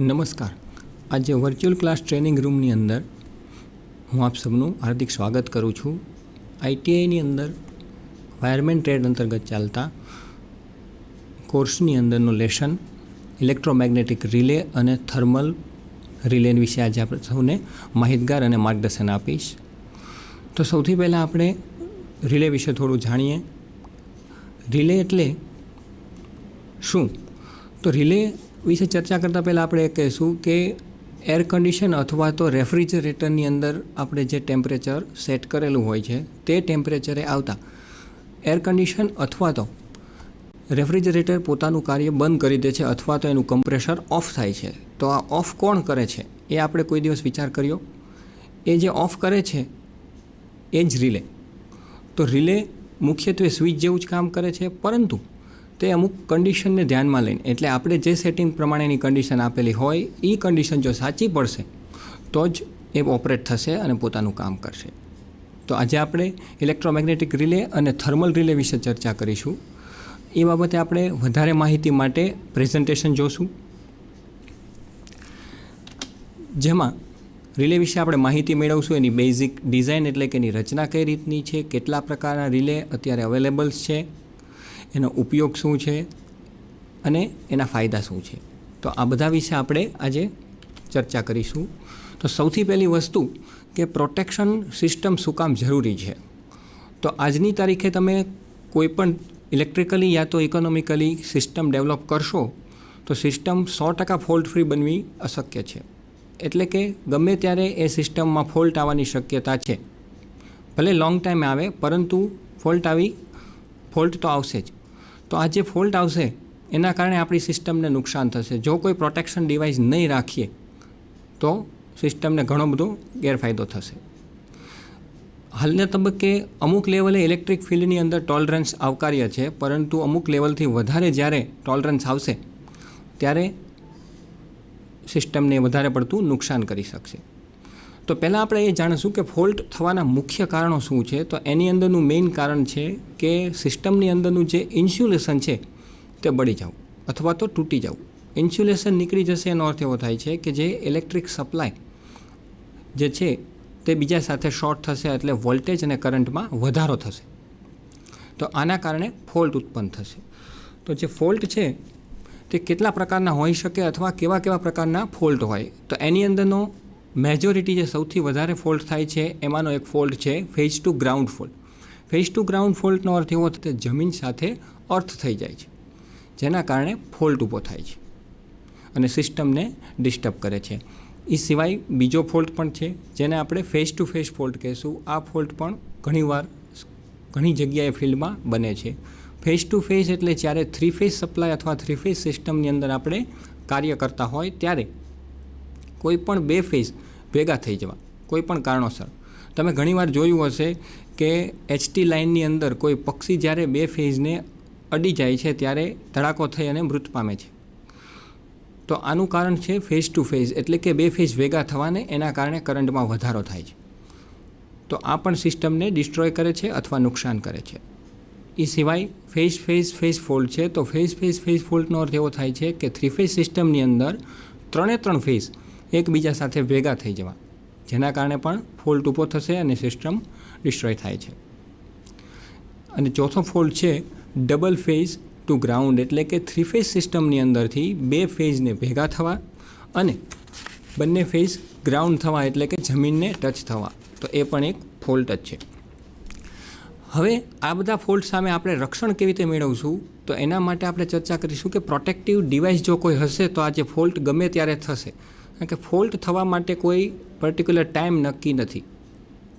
નમસ્કાર. આજે virtual class training રૂમની અંદર હું આપ સૌનું હાર્દિક સ્વાગત કરું છું. આઈટીઆઈની અંદર વાયરમેન ટ્રેડ અંતર્ગત ચાલતા કોર્સની અંદરનું લેશન ઇલેક્ટ્રોમેગ્નેટિક રિલે અને થર્મલ રિલે વિશે આજે આપણે સૌને માહિતગાર અને માર્ગદર્શન આપીશ. તો સૌથી પહેલાં આપણે રિલે વિશે થોડું જાણીએ. રિલે એટલે શું? તો રિલે વિશે ચર્ચા કરતાં પહેલાં આપણે એ કહીશું કે એર કન્ડિશન અથવા તો રેફ્રિજરેટરની અંદર આપણે જે ટેમ્પરેચર સેટ કરેલું હોય છે તે ટેમ્પરેચરે આવતા એર કન્ડિશન અથવા તો રેફ્રિજરેટર પોતાનું કાર્ય બંધ કરી દે છે અથવા તો એનું કમ્પ્રેસર ઓફ થાય છે. તો આ ઓફ કોણ કરે છે એ આપણે કોઈ દિવસ વિચાર કર્યો? એ જે ઓફ કરે છે એ જ રિલે. તો રિલે મુખ્યત્વે સ્વિચ જેવું જ કામ કરે છે, પરંતુ તે અમુક કન્ડિશનને ધ્યાનમાં લઈને, એટલે આપણે જે સેટિંગ પ્રમાણેની કન્ડિશન આપેલી હોય એ કન્ડિશન જો સાચી પડશે તો જ એ ઓપરેટ થશે અને પોતાનું કામ કરશે. તો આજે આપણે ઇલેક્ટ્રોમેગ્નેટિક રિલે અને થર્મલ રિલે વિશે ચર્ચા કરીશું. એ બાબતે આપણે વધારે માહિતી માટે પ્રેઝન્ટેશન જોશું, જેમાં રિલે વિશે આપણે માહિતી મેળવશું. એની બેઝિક ડિઝાઇન એટલે કે એની રચના કઈ રીતની છે, કેટલા પ્રકારના રિલે અત્યારે અવેલેબલ્સ છે, એનો ઉપયોગ શું છે અને એના ફાયદા શું છે. તો આ બધા વિશે આપણે આજે ચર્ચા કરીશું. તો સૌથી પહેલી વસ્તુ કે પ્રોટેક્શન સિસ્ટમ શું કામ જરૂરી છે. તો આજની તારીખે તમે કોઈપણ ઇલેક્ટ્રિકલી યા તો ઇકોનોમિકલી સિસ્ટમ ડેવલપ કરશો તો સિસ્ટમ 100% ફોલ્ટ ફ્રી બનવી અશક્ય છે. એટલે કે ગમે ત્યારે એ સિસ્ટમમાં ફોલ્ટ આવવાની શક્યતા છે. ભલે લોંગ ટાઈમે આવે, પરંતુ ફોલ્ટ તો આવશે જ. તો આ જે ફોલ્ટ આવશે એના કારણે આપણી સિસ્ટમને નુકસાન થશે. જો કોઈ પ્રોટેક્શન ડિવાઇસ નહીં રાખીએ તો સિસ્ટમને ઘણો બધો ગેરફાયદો થશે. હાલના તબક્કે અમુક લેવલે ઇલેક્ટ્રિક ફિલ્ડની અંદર ટોલરન્સ આવકાર્ય છે, પરંતુ અમુક લેવલથી વધારે જ્યારે ટોલરન્સ આવશે ત્યારે સિસ્ટમને વધારે પડતું નુકસાન કરી શકશે. તો પહેલાં આપણે એ જાણીશું કે ફોલ્ટ થવાના મુખ્ય કારણો શું છે. તો એની અંદરનું મેઇન કારણ છે કે સિસ્ટમની અંદરનું જે ઇન્સ્યુલેશન છે તે બળી જવું અથવા તો તૂટી જવું. ઇન્સ્યુલેશન નીકળી જશે એનો અર્થ એવો થાય છે કે જે ઇલેક્ટ્રિક સપ્લાય જે છે તે બીજા સાથે શોર્ટ થશે, એટલે વોલ્ટેજ અને કરંટમાં વધારો થશે. તો આના કારણે ફોલ્ટ ઉત્પન્ન થશે. તો જે ફોલ્ટ છે તે કેટલા પ્રકારના હોઈ શકે અથવા કેવા કેવા પ્રકારના ફોલ્ટ હોય. તો એની અંદરનો મેજોરિટી જે સૌથી વધારે ફોલ્ટ થાય છે એમાંનો એક ફોલ્ટ છે phase to ground fault. Phase to ground ફોલ્ટનો અર્થ એવો કે જમીન સાથે અર્થ થઈ જાય છે, જેના કારણે ફોલ્ટ ઊભો થાય છે અને સિસ્ટમને ડિસ્ટર્બ કરે છે. એ સિવાય બીજો ફોલ્ટ પણ છે જેને આપણે ફેઝ ટુ ફેઝ ફોલ્ટ કહીશું. આ ફોલ્ટ પણ ઘણીવાર ઘણી જગ્યાએ ફિલ્ડમાં બને છે. ફેઝ ટુ ફેઝ એટલે જ્યારે 3 ફેઝ સપ્લાય અથવા 3 ફેઝ સિસ્ટમની અંદર આપણે કાર્ય કરતા હોય ત્યારે કોઈ પણ 2 ફેઝ ભેગા થઈ જવા કોઈ પણ કારણોસર. તમે ઘણીવાર જોયું હશે કે એચટી લાઇનની અંદર કોઈ પક્ષી જ્યારે 2 ફેઝને અડી જાય છે ત્યારે ધડાકો થઈ અને મૃત પામે છે. તો આનું કારણ છે ફેઝ ટુ ફેઝ, એટલે કે 2 ફેઝ ભેગા થવાને એના કારણે કરંટમાં વધારો થાય છે. તો આ પણ સિસ્ટમને ડિસ્ટ્રોય કરે છે અથવા નુકસાન કરે છે. એ સિવાય ફેઝ ફોલ્ટ છે. તો ફેઝ ફોલ્ટનો અર્થ એવો થાય છે કે 3 ફેઝ સિસ્ટમની અંદર 3 ફેઝ એકબીજા સાથે ભેગા થઈ જવા, જેના કારણે પણ ફોલ્ટ ઊભો થશે અને સિસ્ટમ ડિસ્ટ્રોય થાય છે. અને ચોથો ફોલ્ટ છે ડબલ ફેઝ ટુ ગ્રાઉન્ડ, એટલે કે 3 ફેઝ સિસ્ટમની અંદરથી 2 ફેઝને ભેગા થવા અને બંને ફેઝ ગ્રાઉન્ડ થવા, એટલે કે જમીનને ટચ થવા. તો એ પણ એક ફોલ્ટ જ છે. હવે આ બધા ફોલ્ટ સામે આપણે રક્ષણ કેવી રીતે મેળવશું, તો એના માટે આપણે ચર્ચા કરીશું કે પ્રોટેક્ટિવ ડિવાઇસ જો કોઈ હશે તો આ જે ફોલ્ટ ગમે ત્યારે થશે. કારણ કે ફોલ્ટ થવા માટે કોઈ પર્ટિક્યુલર ટાઈમ નક્કી નથી.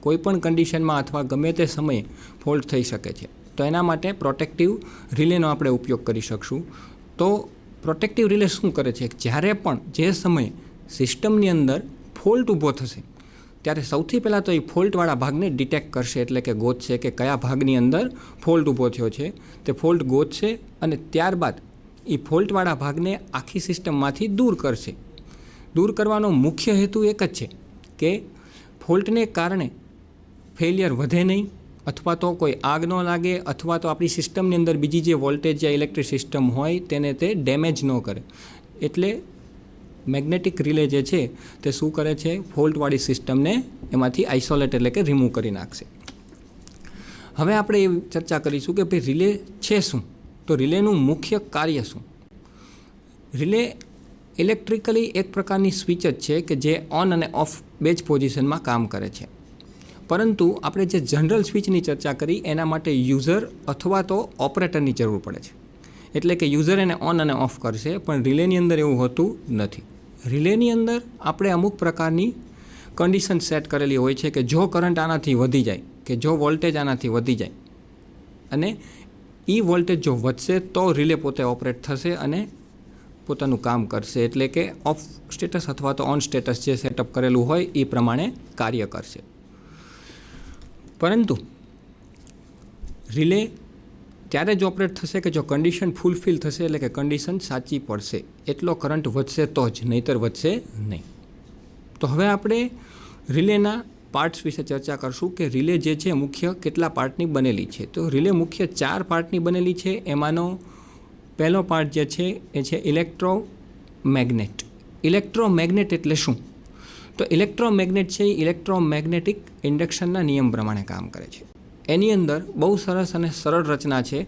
કોઈ પણ કન્ડિશનમાં અથવા ગમે તે સમયે ફોલ્ટ થઈ શકે છે. તો એના માટે પ્રોટેક્ટિવ રિલેનો આપણે ઉપયોગ કરી શકશું. તો પ્રોટેક્ટિવ રિલે શું કરે છે? જ્યારે પણ જે સમયે સિસ્ટમની અંદર ફોલ્ટ ઊભો થશે ત્યારે સૌથી પહેલાં તો એ ફોલ્ટવાળા ભાગને ડિટેક્ટ કરશે, એટલે કે ગોતશે કે કયા ભાગની અંદર ફોલ્ટ ઊભો થયો છે. તે ફોલ્ટ ગોતશે અને ત્યારબાદ એ ફોલ્ટવાળા ભાગને આખી સિસ્ટમમાંથી દૂર કરશે. દૂર કરવાનો મુખ્ય હેતુ એક જ છે કે ફોલ્ટને કારણે ફેલિયર વધે નહીં, અથવા તો કોઈ આગ ન લાગે, અથવા તો આપણી સિસ્ટમની અંદર બીજી જે વોલ્ટેજ યા ઇલેક્ટ્રિક સિસ્ટમ હોય તેને તે ડેમેજ ન કરે. એટલે મેગ્નેટિક રિલે જે છે તે શું કરે છે, ફોલ્ટવાળી સિસ્ટમને એમાંથી આઇસોલેટ એટલે કે રિમૂવ કરી નાખશે. હવે આપણે એ ચર્ચા કરીશું કે ભાઈ રિલે છે શું, તો રિલેનું મુખ્ય કાર્ય શું. રિલે ઇલેક્ટ્રિકલી એક પ્રકારની સ્વિચ જ છે કે જે ઓન અને ઓફ બે જ પોઝિશનમાં કામ કરે છે. પરંતુ આપણે જે જનરલ સ્વિચની ચર્ચા કરી એના માટે યુઝર અથવા તો ઓપરેટરની જરૂર પડે છે. એટલે કે યુઝર એને ઓન અને ઓફ કરશે, પણ રિલેની અંદર એવું હોતું નથી. રિલેની અંદર આપણે અમુક પ્રકારની કન્ડિશન સેટ કરેલી હોય છે કે જો કરંટ આનાથી વધી જાય કે જો વોલ્ટેજ આનાથી વધી જાય અને એ વોલ્ટેજ જો વધશે તો રિલે પોતે ઓપરેટ થશે અને પોતાનું કામ કરશે. એટલે કે ઓફ સ્ટેટસ અથવા તો ઓન સ્ટેટસ જે સેટઅપ કરેલું હોય એ પ્રમાણે કાર્ય કરશે. પરંતુ રિલે ત્યારે જ ઓપરેટ થશે કે જો કન્ડિશન ફૂલફિલ થશે, એટલે કે કન્ડિશન સાચી પડશે. એટલો કરંટ વધશે તો જ, નહીંતર વધશે નહીં. તો હવે આપણે રિલેના પાર્ટ્સ વિશે ચર્ચા કરશું કે રિલે જે છે મુખ્ય કેટલા પાર્ટની બનેલી છે. તો રિલે મુખ્ય 4 પાર્ટની બનેલી છે. એમાંનો પહેલો પાર્ટ જે છે એ છે ઇલેક્ટ્રોમેગ્નેટ. ઇલેક્ટ્રોમેગ્નેટ એટલે શું? તો ઇલેક્ટ્રોમેગ્નેટ છે એ ઇલેક્ટ્રોમેગ્નેટિક ઇન્ડક્શનના નિયમ પ્રમાણે કામ કરે છે. એની અંદર બહુ સરસ અને સરળ રચના છે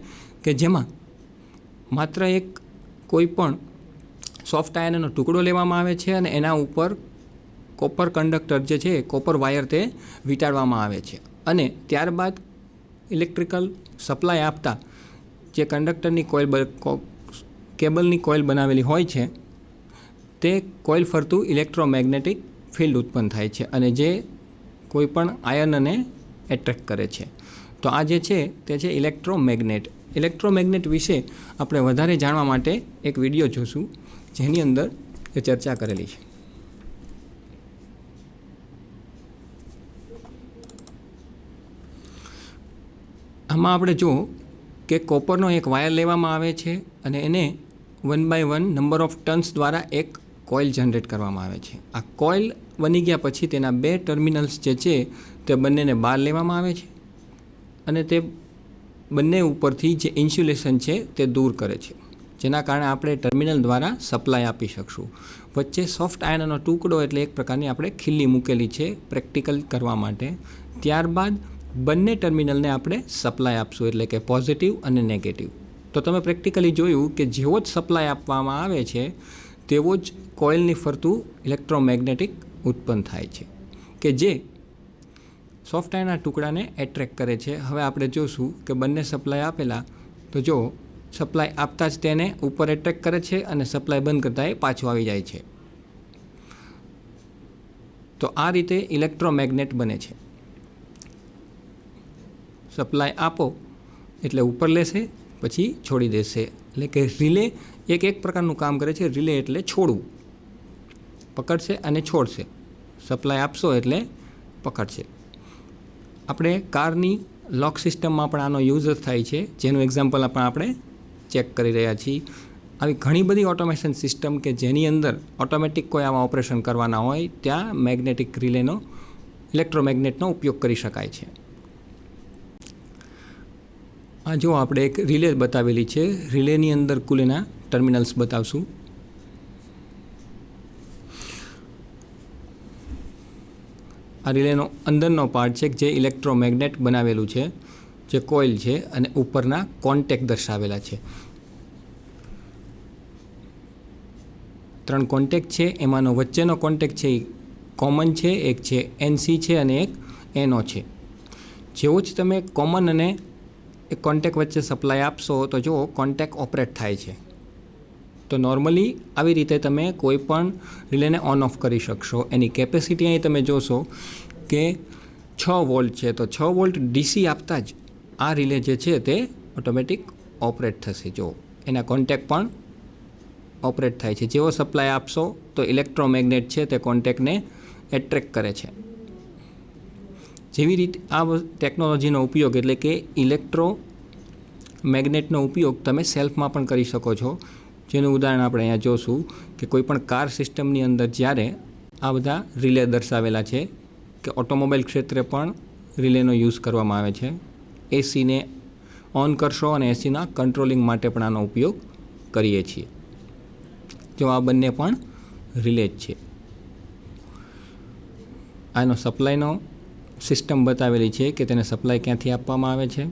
કે જેમાં માત્ર એક કોઈ પણ સોફ્ટ આયર્નનો ટુકડો લેવામાં આવે છે અને એના ઉપર કોપર કંડક્ટર જે છે કોપર વાયર તે વીંટાળવામાં આવે છે અને ત્યારબાદ ઇલેક્ટ્રિકલ સપ્લાય આપતા જે કંડક્ટરની કેબલની કોઇલ બનાવેલી હોય છે તે કોઇલ ફરતું ઇલેક્ટ્રોમેગ્નેટિક ફિલ્ડ ઉત્પન્ન થાય છે અને જે કોઈ પણ આયર્નને એટ્રેક્ટ કરે છે. તો આ જે છે તે છે ઇલેક્ટ્રોમેગ્નેટ. ઇલેક્ટ્રોમેગ્નેટ વિશે આપણે વધારે જાણવા માટે એક વિડીયો જોશું જેની અંદર એ ચર્ચા કરેલી છે. આમાં આપણે જુઓ કે કોપરનો એક વાયર લેવામાં આવે છે અને એને 1 by 1 નંબર ઓફ ટર્ન્સ દ્વારા એક કોઇલ જનરેટ કરવામાં આવે છે. આ કોઇલ બની ગયા પછી તેના 2 ટર્મિનલ્સ જે છે તે બંનેને બહાર લેવામાં આવે છે અને તે બંને ઉપરથી જે ઇન્સ્યુલેશન છે તે દૂર કરે છે, જેના કારણે આપણે ટર્મિનલ દ્વારા સપ્લાય આપી શકશું. વચ્ચે સોફ્ટ આયર્નનો ટુકડો એટલે એક પ્રકારની આપણે ખીલ્લી મૂકેલી છે પ્રેક્ટિકલ કરવા માટે. ત્યારબાદ બંને ટર્મિનલને આપણે સપ્લાય આપશું, એટલે કે પોઝિટિવ અને નેગેટિવ. તો તમે પ્રેક્ટિકલી જોયું કે જેવો જ સપ્લાય આપવામાં આવે છે તેવો જ કોઇલની ફરતું ઇલેક્ટ્રોમેગ્નેટિક ઉત્પન્ન થાય છે કે જે સોફ્ટ આયર્નના ટુકડાને એટ્રેક્ટ કરે છે. હવે આપણે જોશું કે બંને સપ્લાય આપેલા, તો જો સપ્લાય આપતા જ તેને ઉપર એટ્રેક્ટ કરે છે અને સપ્લાય બંધ કરતાં એ પાછું આવી જાય છે. તો આ રીતે ઇલેક્ટ્રોમેગ્નેટ બને છે. સપ્લાય આપો એટલે ઉપર લેશે પછી છોડી દેશે. એટલે કે રિલે એક પ્રકારનું કામ કરે છે. રિલે એટલે છોડવું, પકડશે અને છોડશે. સપ્લાય આપશો એટલે પકડશે. આપણે કારની લોક સિસ્ટમમાં પણ આનો યુઝ થાય છે, જેનું એક્ઝામ્પલ આપણે ચેક કરી રહ્યા છીએ. આવી ઘણી બધી ઓટોમેશન સિસ્ટમ કે જેની અંદર ઓટોમેટિક કોઈ આવા ઓપરેશન કરવાના હોય ત્યાં મેગ્નેટિક રિલેનો ઇલેક્ટ્રોમેગ્નેટનો ઉપયોગ કરી શકાય છે. આ જો આપણે એક રિલે બતાવેલી છે. રિલેની અંદર કુલ એના ટર્મિનલ્સ બતાવશું. આ રિલેનો અંદરનો પાર્ટ છે જે ઇલેક્ટ્રોમેગ્નેટ બનાવેલું છે, જે કોઇલ છે અને ઉપરના કોન્ટેક્ટ દર્શાવેલા છે. 3 કોન્ટેક્ટ છે, એમાંનો વચ્ચેનો કોન્ટેક્ટ છે એ કોમન છે, એક છે NC છે અને એક NO છે. જેવો જ તમે કોમન અને એક કોન્ટેક્ટ વચ્ચે સપ્લાય આપશો તો જો કોન્ટેક્ટ ઓપરેટ થાય છે. તો નોર્મલી આવી રીતે તમે કોઈ પણ રિલેને ઓન ઓફ કરી શકશો. એની કેપેસિટી અહીં તમે જોશો કે 6 વોલ્ટ છે, તો 6 વોલ્ટ DC આપતા જ આ રિલે જે છે તે ઓટોમેટિક ઓપરેટ થશે. જો એના કોન્ટેક્ટ પણ ઓપરેટ થાય છે. જેવો સપ્લાય આપશો તો ઇલેક્ટ્રોમેગ્નેટ છે તે કોન્ટેક્ટને એટ્રેક્ટ કરે છે. જેવી રીતે આ ટેકનોલોજીનો ઉપયોગ એટલે કે ઇલેક્ટ્રોમેગ્નેટનો ઉપયોગ તમે સેલ્ફમાં પણ કરી શકો છો. જેનું ઉદાહરણ આપણે અહીંયા જોશું કે કોઈ પણ કાર સિસ્ટમની અંદર જ્યારે આ બધા રિલે દર્શાવેલા છે કે ઓટોમોબાઈલ ક્ષેત્રે પણ રિલેનો યુઝ કરવામાં આવે છે. એસીને ઓન કરશો અને એસીના કંટ્રોલિંગ માટે પણ આનો ઉપયોગ કરીએ છીએ. જો આ બંને પણ રિલે જ છે. આનો સપ્લાયનો સિસ્ટમ બતાવેલી છે કે તેને સપ્લાય ક્યાંથી આપવામાં આવે છે.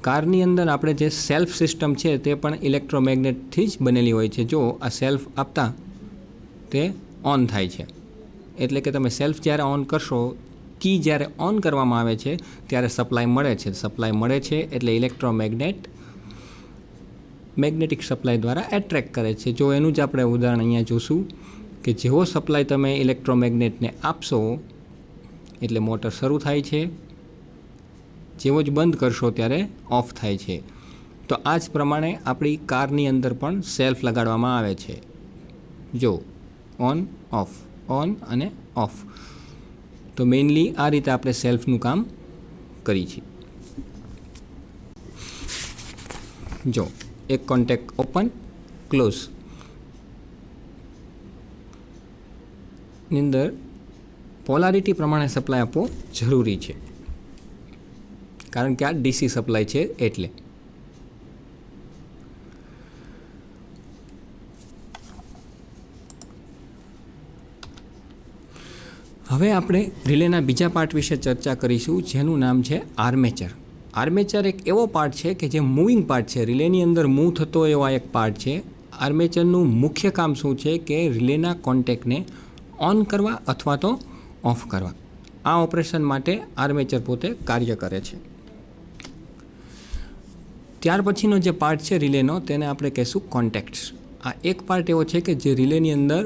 કારની અંદર આપણે જે સેલ્ફ સિસ્ટમ છે તે પણ ઇલેક્ટ્રોમેગ્નેટથી જ બનેલી હોય છે. જો આ સેલ્ફ આપતા તે ઓન થાય છે, એટલે કે તમે સેલ્ફ જ્યારે ઓન કરશો, કી જ્યારે ઓન કરવામાં આવે છે ત્યારે સપ્લાય મળે છે. સપ્લાય મળે છે એટલે મેગ્નેટિક સપ્લાય દ્વારા એટ્રેક્ટ કરે છે. જો એનું જ આપણે ઉદાહરણ અહીંયા જોશું કે જેવો સપ્લાય તમે ઇલેક્ટ્રોમેગ્નેટને આપશો એટલે મોટર શરૂ થાય છે, જેવો જ બંધ કરશો ત્યારે ઓફ થાય છે. તો આ જ પ્રમાણે આપણી કારની અંદર પણ સેલ્ફ લગાડવામાં આવે છે. જો ઓન ઓફ, ઓન અને ઓફ. તો મેઇનલી આ રીતે આપણે સેલ્ફનું કામ કરીએ છીએ. જો એક કોન્ટેક્ટ ઓપન ક્લોઝ ની અંદર પોલારિટી પ્રમાણે સપ્લાય આપવો જરૂરી છે, કારણ કે આ ડીસી સપ્લાય છે. એટલે હવે આપણે રિલેના બીજા પાર્ટ વિશે ચર્ચા કરીશું, જેનું નામ છે આર્મેચર. આર્મેચર એક એવો પાર્ટ છે કે જે મૂવિંગ પાર્ટ છે, રિલેની અંદર મૂવ થતો એવો એક પાર્ટ છે. આર્મેચરનું મુખ્ય કામ શું છે કે રિલેના કોન્ટેક્ટને ઓન કરવા અથવા તો ઓફ કરવા. આ ઓપરેશન માટે આર્મેચર પોતે કાર્ય કરે છે. ત્યાર પછીનો જે પાર્ટ છે રિલેનો, તેને આપણે કહીશું કોન્ટેક્ટ્સ. આ એક પાર્ટ એવો છે કે જે રિલેની અંદર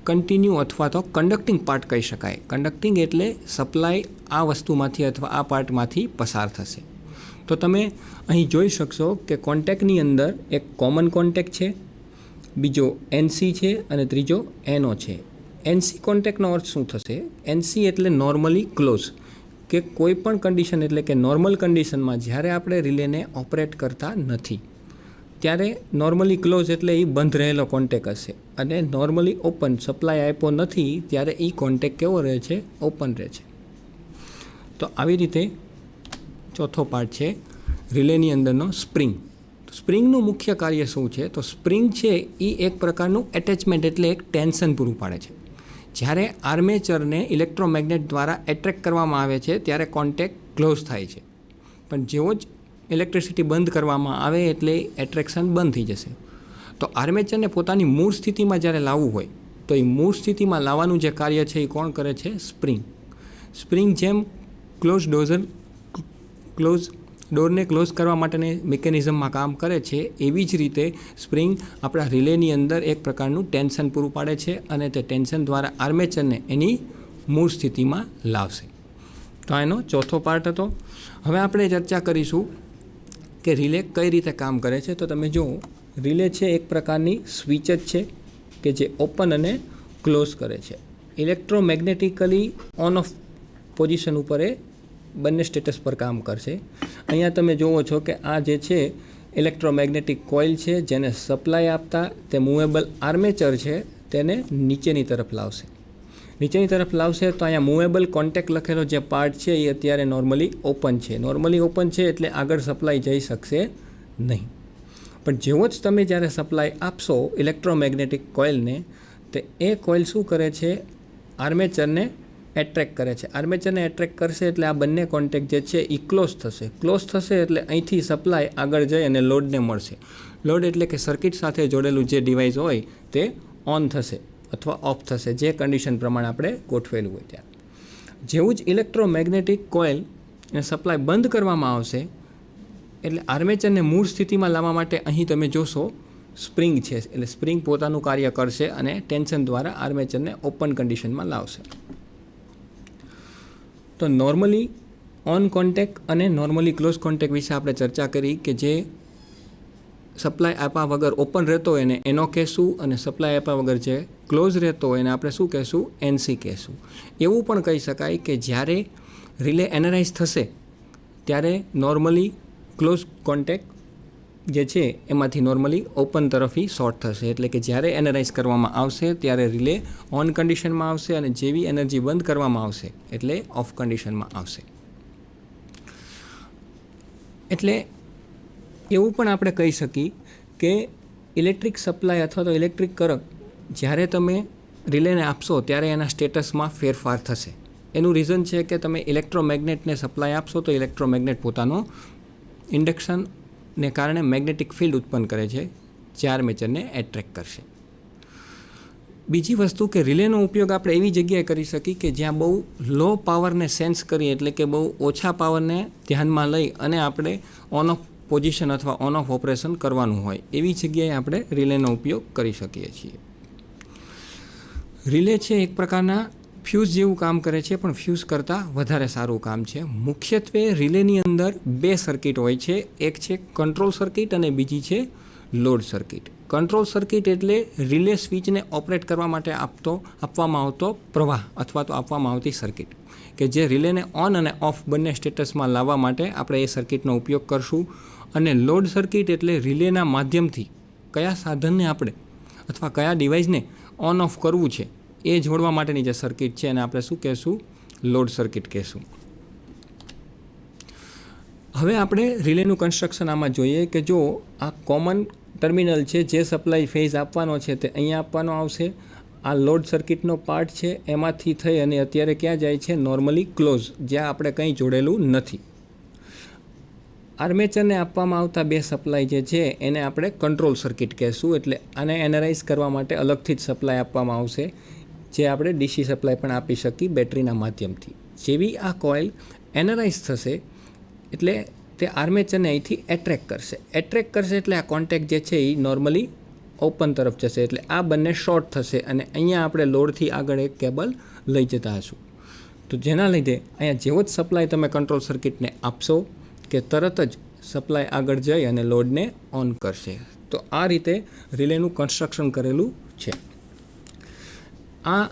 કન્ટિન્યુ અથવા તો કન્ડક્ટિંગ પાર્ટ કહી શકાય. કન્ડક્ટિંગ એટલે સપ્લાય આ વસ્તુમાંથી અથવા આ પાર્ટમાંથી પસાર થશે. તો તમે અહીં જોઈ શકશો કે કોન્ટેક્ટની અંદર એક કોમન કોન્ટેક્ટ છે, બીજો એનસી છે અને ત્રીજો એનઓ છે. એનસી કોન્ટેક્ટનો અર્થ શું થશે? એનસી એટલે નોર્મલી ક્લોઝ, કે કોઈ પણ કન્ડિશન એટલે કે નોર્મલ કન્ડિશનમાં જ્યારે આપણે રિલેને ઓપરેટ કરતા નથી ત્યારે નોર્મલી ક્લોઝ એટલે એ બંધ રહેલો કોન્ટેક્ટ હશે, અને નોર્મલી ઓપન સપ્લાય આપ્યો નથી ત્યારે એ કોન્ટેક્ટ કેવો રહે છે? ઓપન રહે છે. તો આવી રીતે ચોથો પાર્ટ છે રિલેની અંદરનો સ્પ્રિંગ. સ્પ્રિંગનું મુખ્ય કાર્ય શું છે? તો સ્પ્રિંગ છે એ એક પ્રકારનું એટેચમેન્ટ એટલે એક ટેન્શન પૂરું પાડે છે. જ્યારે આર્મેચરને ઇલેક્ટ્રોમેગ્નેટ દ્વારા એટ્રેક્ટ કરવામાં આવે છે ત્યારે કોન્ટેક્ટ ક્લોઝ થાય છે, પણ જેવો જ ઇલેક્ટ્રિસિટી બંધ કરવામાં આવે એટલે એટ્રેક્શન બંધ થઈ જશે. તો આર્મેચરને પોતાની મૂળ સ્થિતિમાં જ્યારે લાવવું હોય તો એ મૂળ સ્થિતિમાં લાવવાનું જે કાર્ય છે એ કોણ કરે છે? સ્પ્રિંગ. સ્પ્રિંગ જેમ ડોરને ક્લોઝ કરવા માટેની મિકેનિઝમમાં કામ કરે છે, એવી જ રીતે સ્પ્રિંગ આપણા રિલેની અંદર એક પ્રકારનું ટેન્શન પૂરું પાડે છે અને તે ટેન્શન દ્વારા આર્મેચરને એની મૂળ સ્થિતિમાં લાવશે. તો એનો ચોથો પાર્ટ હતો. હવે આપણે ચર્ચા કરીશું કે રિલે કઈ રીતે કામ કરે છે. તો તમે જુઓ, રિલે છે એક પ્રકારની સ્વિચ જ છે કે જે ઓપન અને ક્લોઝ કરે છે. ઇલેક્ટ્રોમેગ્નેટિકલી ઓન ઓફ પોઝિશન ઉપર એ બંને સ્ટેટસ પર કામ કરશે. અહીંયા તમે જુઓ છો કે આ જે છે ઇલેક્ટ્રોમેગ્નેટિક કોઇલ છે, જેને સપ્લાય આપતા તે મૂવેબલ આર્મેચર છે તેને નીચેની તરફ લાવશે. નીચેની તરફ લાવશે તો અહીંયા મૂવેબલ કોન્ટેક્ટ લખેલો જે પાર્ટ છે એ અત્યારે નોર્મલી ઓપન છે. નોર્મલી ઓપન છે એટલે આગળ સપ્લાય જઈ શકશે નહીં. પણ જેવો જ તમે જ્યારે સપ્લાય આપશો ઇલેક્ટ્રોમેગ્નેટિક કોઇલને, તો એ કોઇલ શું કરે છે? આર્મેચરને એટ્રેક્ટ કરે છે. આર્મેચરને એટ્રેક્ટ કરશે એટલે આ બંને કોન્ટેક્ટ જે છે એ ક્લોઝ થશે. ક્લોઝ થશે એટલે અહીંથી સપ્લાય આગળ જઈ અને લોડને મળશે. લોડ એટલે કે સર્કિટ સાથે જોડેલું જે ડિવાઇસ હોય તે ઓન થશે અથવા ઓફ થશે, જે કન્ડિશન પ્રમાણે આપણે ગોઠવેલું હોય ત્યારે. જેવું જ ઇલેક્ટ્રોમેગ્નેટિક કોઇલ એને સપ્લાય બંધ કરવામાં આવશે એટલે આર્મેચરને મૂળ સ્થિતિમાં લાવવા માટે અહીં તમે જોશો સ્પ્રિંગ છે, એટલે સ્પ્રિંગ પોતાનું કાર્ય કરશે અને ટેન્શન દ્વારા આર્મેચરને ઓપન કન્ડિશનમાં લાવશે. તો નોર્મલી ઓન કોન્ટેક્ટ અને નોર્મલી ક્લોઝ કોન્ટેક્ટ વિશે આપણે ચર્ચા કરી કે જે સપ્લાય આપ્યા વગર ઓપન રહેતો હોય એને એનો કહેશું, અને સપ્લાય આપ્યા વગર જે ક્લોઝ રહેતો હોય એને આપણે શું કહેશું? એનસી કહેશું. એવું પણ કહી શકાય કે જ્યારે રિલે એનરાઇઝ થશે ત્યારે નોર્મલી ક્લોઝ કોન્ટેક્ટ જે છે એમાંથી નોર્મલી ઓપન તરફી શોર્ટ થશે, એટલે કે જ્યારે એનરાઇઝ કરવામાં આવશે ત્યારે રિલે ઓન કન્ડિશનમાં આવશે અને જેવી એનર્જી બંધ કરવામાં આવશે એટલે ઓફ કન્ડિશનમાં આવશે. એટલે એવું પણ આપણે કહી શકીએ કે ઇલેક્ટ્રિક સપ્લાય અથવા તો ઇલેક્ટ્રિક કરંટ જ્યારે તમે રિલેને આપશો ત્યારે એના સ્ટેટસમાં ફેરફાર થશે. એનું રીઝન છે કે તમે ઇલેક્ટ્રોમેગ્નેટને સપ્લાય આપશો તો ઇલેક્ટ્રોમેગ્નેટ પોતાનો ઇન્ડક્શનને કારણે મેગ્નેટિક ફિલ્ડ ઉત્પન્ન કરે છે, જે આર્મેચરને એટ્રેક્ટ કરશે. બીજી વસ્તુ કે રિલેનો ઉપયોગ આપણે એવી જગ્યાએ કરી શકીએ કે જ્યાં બહુ લો પાવરને સેન્સ કરીએ, એટલે કે બહુ ઓછા પાવરને ધ્યાનમાં લઈ અને આપણે ઓન ઓફ પોઝિશન અથવા ઓન ઓફ ઓપરેશન કરવાનું હોય એવી જગ્યાએ આપણે રિલેનો ઉપયોગ કરી શકીએ છીએ. રિલે છે એક પ્રકારના ફ્યુઝ જેવું કામ કરે છે, પણ ફ્યુઝ કરતાં વધારે સારું કામ છે. મુખ્યત્વે રિલેની અંદર બે સર્કિટ હોય છે, એક છે કંટ્રોલ સર્કિટ અને બીજી છે લોડ સર્કિટ. કંટ્રોલ સર્કિટ એટલે રિલે સ્વિચને ઓપરેટ કરવા માટે આપવામાં આવતો પ્રવાહ અથવા તો આપવામાં આવતી સર્કિટ, કે જે રિલેને ઓન અને ઓફ બંને સ્ટેટસમાં લાવવા માટે આપણે એ સર્કિટનો ઉપયોગ કરશું. અને લોડ સર્કિટ એટલે રિલેના માધ્યમથી કયા સાધનને આપણે અથવા કયા ડિવાઇસને ઓન ઓફ કરવું છે એ જોડવા માટેની જે સર્કિટ છે એને આપણે શું કહેશું? લોડ સર્કિટ કહેશું. હવે આપણે રિલેનું કન્સ્ટ્રક્શન આમાં જોઈએ કે જો આ કોમન ટર્મિનલ છે, જે સપ્લાય ફેઝ આપવાનો છે તે અહીંયા આપવાનો આવશે. આ લોડ સર્કિટનો પાર્ટ છે, એમાંથી થઈ અને અત્યારે ક્યાં જાય છે? નોર્મલી ક્લોઝ, જ્યાં આપણે કંઈ જોડેલું નથી. આર્મેચરને આપવામાં આવતા બે સપ્લાય જે છે એને આપણે કંટ્રોલ સર્કિટ કહેશું. એટલે આને એનાલાઇઝ કરવા માટે અલગથી જ સપ્લાય આપવામાં આવશે, જે આપણે ડીસી સપ્લાય પણ આપી શકીએ બેટરીના માધ્યમથી. જેવી આ કોઇલ એનાલાઇઝ થશે એટલે તે આર્મેચરને અહીંથી એટ્રેક્ટ કરશે એટલે આ કોન્ટેક્ટ જે છે એ નોર્મલી ઓપન તરફ જશે, એટલે આ બંને શોર્ટ થશે અને અહીંયા આપણે લોડથી આગળ એક કેબલ લઈ જતા હશું. તો જેના લીધે અહીંયા જેવો જ સપ્લાય તમે કંટ્રોલ સર્કિટને આપશો કે તરત જ સપ્લાય આગળ જઈ અને લોડને ઓન કરશે. તો આ રીતે રિલેનું કન્સ્ટ્રક્શન કરેલું છે. આ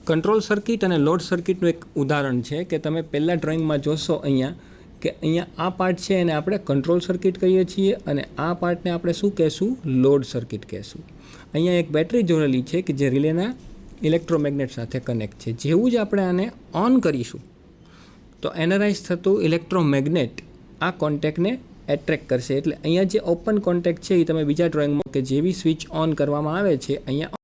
કંટ્રોલ સર્કિટ અને લોડ સર્કિટનું એક ઉદાહરણ છે કે તમે પહેલાં ડ્રોઈંગમાં જોશો અહીંયા આ પાર્ટ છે એને આપણે કંટ્રોલ સર્કિટ કહીએ છીએ અને આ પાર્ટને આપણે શું કહેશું? લોડ સર્કિટ કહેશું. અહીંયા એક બેટરી જોડેલી છે કે જે રિલેના ઇલેક્ટ્રોમેગ્નેટ સાથે કનેક્ટ છે. જેવું જ આપણે આને ઓન કરીશું તો એનાલાઇઝ થતું ઇલેક્ટ્રોમેગ્નેટ આ કોન્ટેક્ટને એટ્રેક્ટ કરશે. એટલે અહીંયા જે ઓપન કોન્ટેક્ટ છે એ તમે બીજા ડ્રોઈંગમાં કે જેવી સ્વિચ ઓન કરવામાં આવે છે અહીંયા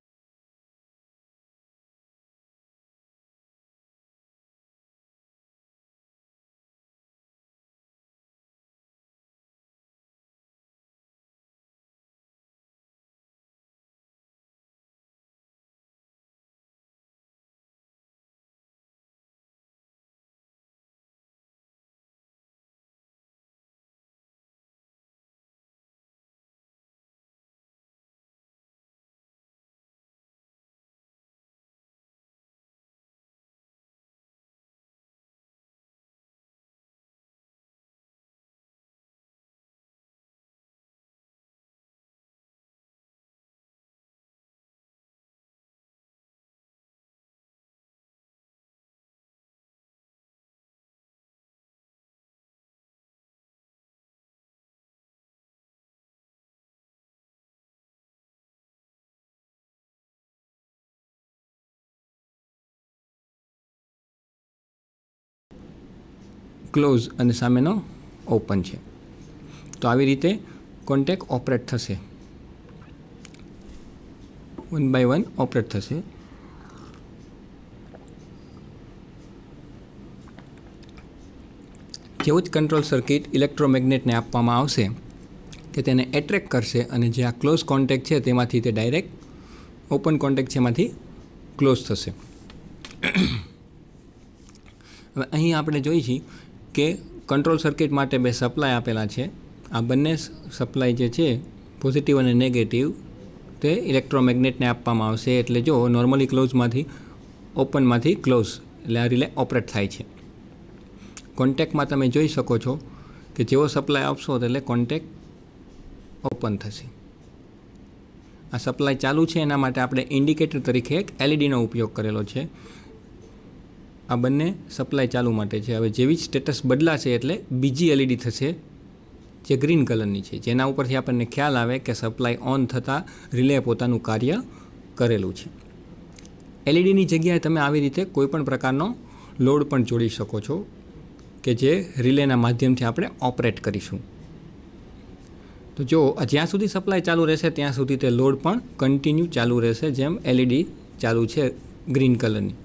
ક્લોઝ અને સામેનો ઓપન છે. તો આવી રીતે કોન્ટેક્ટ ઓપરેટ થશે, વન બાય વન ઓપરેટ થશે. જેવું જ કંટ્રોલ સર્કિટ ઇલેક્ટ્રોમેગ્નેટને આપવામાં આવશે કે તેને એટ્રેક્ટ કરશે અને જે આ ક્લોઝ કોન્ટેક્ટ છે તેમાંથી તે ડાયરેક્ટ ઓપન કોન્ટેક્ટ છે એમાંથી ક્લોઝ થશે. હવે અહીં આપણે જોઈ છીએ કે કંટ્રોલ સર્કિટ માટે બે સપ્લાય આપેલા છે. આ બંને સપ્લાય જે છે પોઝિટિવ અને નેગેટિવ તે ઇલેક્ટ્રોમેગ્નેટને આપવામાં આવશે. એટલે જો નોર્મલી ક્લોઝમાંથી ઓપનમાંથી ક્લોઝ એટલે આ રિલે ઓપરેટ થાય છે. કોન્ટેક્ટમાં તમે જોઈ શકો છો કે જેવો સપ્લાય આપશો એટલે કોન્ટેક્ટ ઓપન થશે. આ સપ્લાય ચાલુ છે એના માટે આપણે ઇન્ડિકેટર તરીકે એક એલઈડીનો ઉપયોગ કરેલો છે. આ બંને સપ્લાય ચાલુ માટે છે. હવે જેવી જ સ્ટેટસ બદલાશે એટલે બીજી એલઈડી થશે જે ગ્રીન કલરની છે, જેના ઉપરથી આપણને ખ્યાલ આવે કે સપ્લાય ઓન થતાં રિલે પોતાનું કાર્ય કરેલું છે. એલઈડીની જગ્યાએ તમે આવી રીતે કોઈપણ પ્રકારનો લોડ પણ જોડી શકો છો કે જે રિલેના માધ્યમથી આપણે ઓપરેટ કરીશું. તો જો જ્યાં સુધી સપ્લાય ચાલુ રહેશે ત્યાં સુધી તે લોડ પણ કન્ટિન્યુ ચાલુ રહેશે, જેમ એલઈડી ચાલુ છે ગ્રીન કલરની.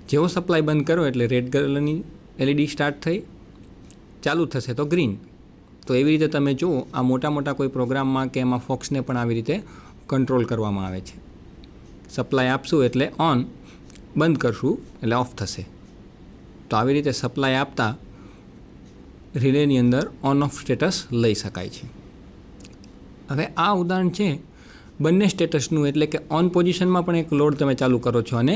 જેવો સપ્લાય બંધ કરો એટલે રેડ કલરની એલઈડી સ્ટાર્ટ થઈ, ચાલુ થશે તો ગ્રીન. તો એવી રીતે તમે જુઓ આ મોટા મોટા કોઈ પ્રોગ્રામમાં કે એમાં ફોક્સને પણ આવી રીતે કંટ્રોલ કરવામાં આવે છે. સપ્લાય આપશું એટલે ઓન, બંધ કરશું એટલે ઓફ થશે. તો આવી રીતે સપ્લાય આપતા રિલેની અંદર ઓન ઓફ સ્ટેટસ લઈ શકાય છે. હવે આ ઉદાહરણ છે બંને સ્ટેટસનું, એટલે કે ઓન પોઝિશનમાં પણ એક લોડ તમે ચાલુ કરો છો અને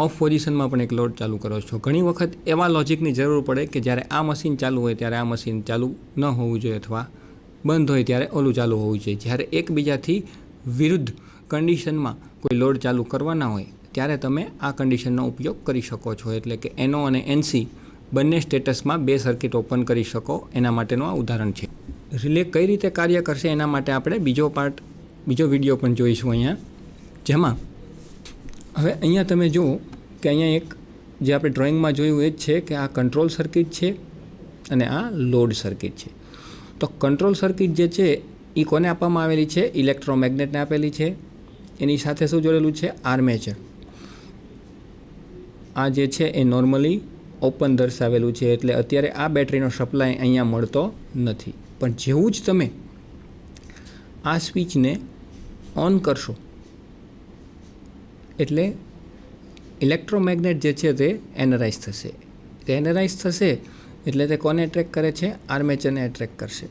ઓફ પોઝિશનમાં પણ એક લોડ ચાલુ કરો છો. ઘણી વખત એવા લોજિકની જરૂર પડે કે જ્યારે આ મશીન ચાલુ હોય ત્યારે આ મશીન ચાલુ ન હોવું જોઈએ, અથવા બંધ હોય ત્યારે ઓલું ચાલુ હોવું જોઈએ. જ્યારે એકબીજાથી વિરુદ્ધ કન્ડિશનમાં કોઈ લોડ ચાલુ કરવાના હોય ત્યારે તમે આ કન્ડિશનનો ઉપયોગ કરી શકો છો. એટલે કે એનો અને એનસી બંને સ્ટેટસમાં બે સર્કિટ ઓપન કરી શકો, એના માટેનું આ ઉદાહરણ છે. રિલે કઈ રીતે કાર્ય કરશે એના માટે આપણે બીજો વિડીયો પણ જોઈશું અહીંયા. જેમાં હવે અહીંયા તમે જુઓ કે અહીંયા એક જે આપણે ડ્રોઈંગમાં જોયું એ જ છે કે આ કંટ્રોલ સર્કિટ છે અને આ લોડ સર્કિટ છે. તો કંટ્રોલ સર્કિટ જે છે એ કોને આપવામાં આવેલી છે? ઇલેક્ટ્રોમેગ્નેટને આપેલી છે. એની સાથે શું જોડેલું છે? આર્મેચર. આ જે છે એ નોર્મલી ઓપન દર્શાવેલું છે, એટલે અત્યારે આ બેટરીનો સપ્લાય અહીંયા મળતો નથી. પણ જેવું જ તમે આ સ્વિચને ઓન કરશો એટલે ઇલેક્ટ્રોમેગ્નેટ જે છે તે એનરાઇઝ થશે. તે એનરાઇઝ થશે એટલે તે કોને એટ્રેક કરે છે? આર્મેચરને એટ્રેક કરશે.